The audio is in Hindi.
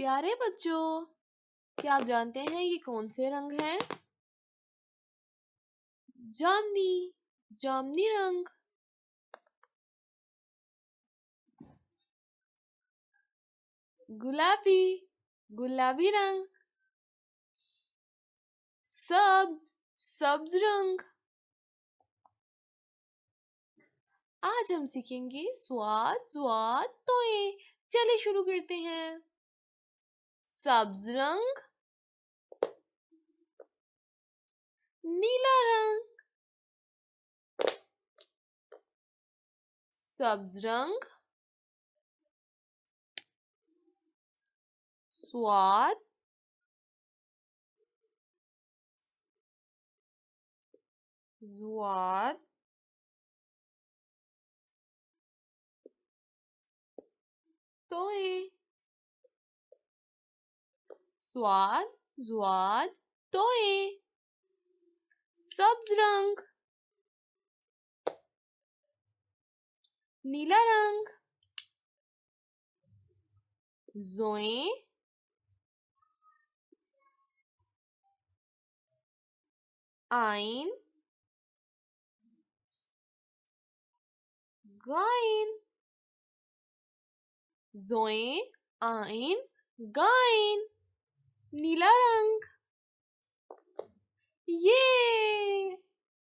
प्यारे बच्चों, क्या आप जानते हैं ये कौन से रंग हैं? जामनी, जामनी रंग। गुलाबी, गुलाबी रंग। सब्ज, सब्ज रंग। आज हम सीखेंगे स्वाद, स्वाद, तोए। चलिए शुरू करते हैं। सब्ज रंग, नीला रंग। सब्ज रंग, स्वाद, स्वाद, तोए। स्वाद, स्वाद, तोए। सब्ज रंग, नीला रंग। जोए, आइन, गाइन। जोए, आइन, गाइन। नीला रंग। ये